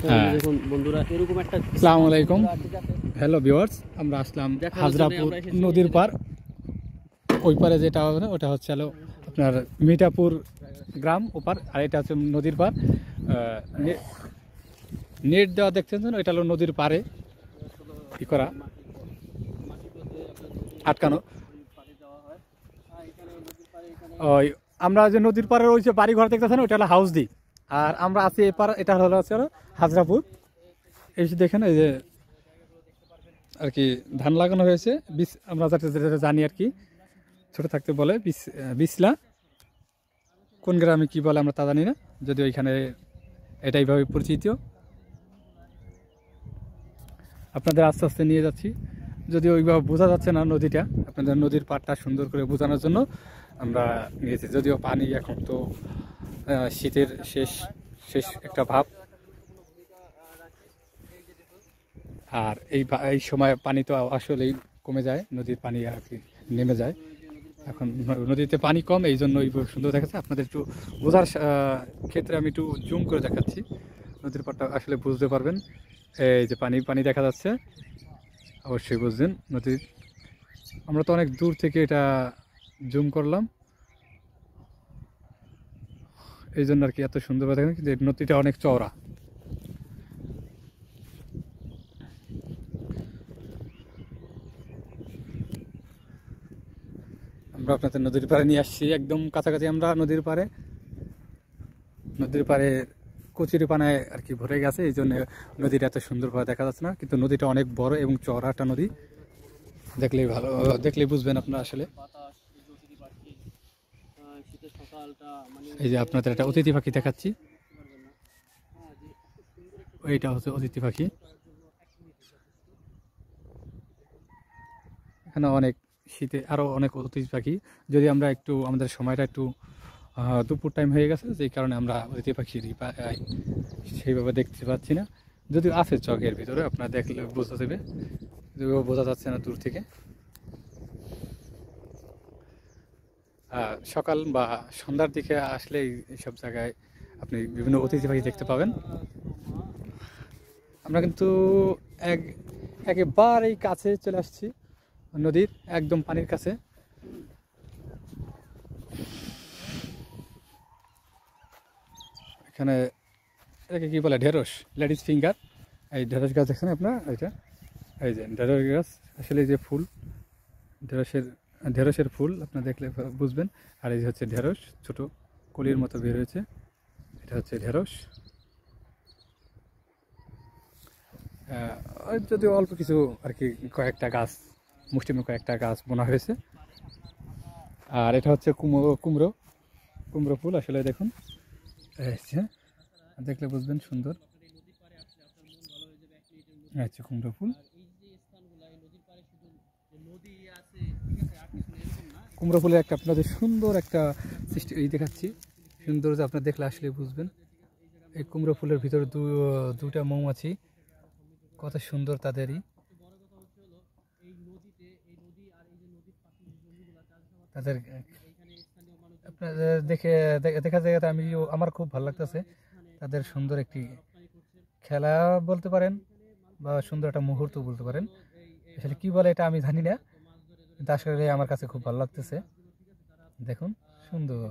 দেখুন বন্ধুরা এরকম একটা আসসালামু আলাইকুম হ্যালো ভিউয়ার্স আমরা আসলাম হাজরাপুর নদীর পার ওই পারে যেটা হবে না ওটা হচ্ছে হলো আপনার মিঠাপুর গ্রাম ওপার আর এটা হচ্ছে নদীর পার নেট দেওয়া দেখছেন এটা হলো নদীর পারে কি করা আটকানো ওই আমরা যে নদীর পারে ওই যে বাড়ি ঘর দেখতেছেন ওটা হলো হাউস দি আর আমরা আছি এপার এটা হলো হাজরাপুর এই যে দেখেন এই যে আর কি ধান লাগানো হয়েছে বীজ আমরা যেটা জানি আর কি ছোট থাকতে বলে বিসলা কোন গ্রামে কি বলে আমরা তা জানি না যদি ওইখানে এটা এইভাবে পরিচিত আপনাদের আস্তে আস্তে নিয়ে যাচ্ছি যদি ওইভাবে বোঝা যাচ্ছে না নদীটা আপনাদের নদীর পাড়টা সুন্দর করে বোঝানোর জন্য আমরা নিয়েছি যদিও পানি এখন তো শীতের শেষ একটা ভাব আর এই সময় পানি তো আসলেই কমে যায় নদীর পানি আর কি নেমে যায় এখন নদীতে পানি কম এই জন্য সুন্দর দেখাচ্ছে আপনাদের একটু বোঝার ক্ষেত্রে আমি একটু জুম করে দেখাচ্ছি নদীর পাড়টা আসলে বুঝতে পারবেন এই যে পানি দেখা যাচ্ছে অবশ্যই বুঝবেন নদীর আমরা তো অনেক দূর থেকে এটা জুম করলাম এই জন্য আর কি এত সুন্দরভাবে দেখেন কিন্তু নদীটা অনেক চওড়া আমরা আপনাদের নদীর পাড়ে নিয়ে আসছি একদম কাছাকাছি আমরা নদীর পাড়ে কচুরি পানায় আর কি ভরে গেছে এই জন্য নদীটা এত সুন্দরভাবে দেখা যাচ্ছে না কিন্তু নদীটা অনেক বড় এবং চওড়া একটা নদী দেখলেই বুঝবেন আপনারা আসলে এই যে আপনাদের একটা অতিথি পাখি দেখাচ্ছি এইটা হচ্ছে অতিথি পাখি এখানে অনেক শীতে আরো অনেক অতিথি পাখি যদি আমরা একটু আমাদের সময়টা একটু দুপুর টাইম হয়ে গেছে যেই কারণে আমরা অতিথি পাখি সেইভাবে দেখতে পাচ্ছি না যদিও আছে চকের ভিতরে আপনারা দেখলে বোঝা যাবে যদিও বোঝা যাচ্ছে না দূর থেকে সকাল বা সন্ধ্যার দিকে আসলে এইসব জায়গায় আপনি বিভিন্ন অতিথি পাখি দেখতে পাবেন আমরা কিন্তু একেবারেই কাছে চলে আসছি নদীর একদম পানির কাছে এখানে এটাকে কি বলে ঢেঁড়স লেডিস ফিঙ্গার এই ঢেঁড়স গাছ দেখছেন আপনার এইটা এই যে ঢেঁড়স গাছ আসলে যে ফুল ঢেঁড়সের ফুল আপনার দেখলে বুঝবেন আর এই যে হচ্ছে ঢেঁড়স ছোট কলির মতো বের হয়েছে এটা হচ্ছে ঢেঁড়স যদিও অল্প কিছু আর কি কয়েকটা গাছ মুষ্টিমেয় কয়েকটা গাছ বোনা হয়েছে আর এটা হচ্ছে কুমড়ো ফুল আসলে দেখুন দেখলে বুঝবেন সুন্দর আচ্ছা কুমড়ো ফুল কুমড়ো ফুলের একটা আপনাদের সুন্দর একটা সৃষ্টি দেখাচ্ছি সুন্দর যে আপনারা দেখলে আসলে বুঝবেন এই কুমড়ো ফুলের ভিতরে দুটা মৌমাছি কত সুন্দর তাদেরই তাদের আপনাদের দেখা যায় আমার খুব ভালো লাগতেছে তাদের সুন্দর একটি খেলা বলতে পারেন বা সুন্দর একটা মুহূর্ত বলতে পারেন আসলে কি বলে এটা আমি জানি না কিন্তু আসলে আমার কাছে খুব ভালো লাগতেছে দেখুন সুন্দর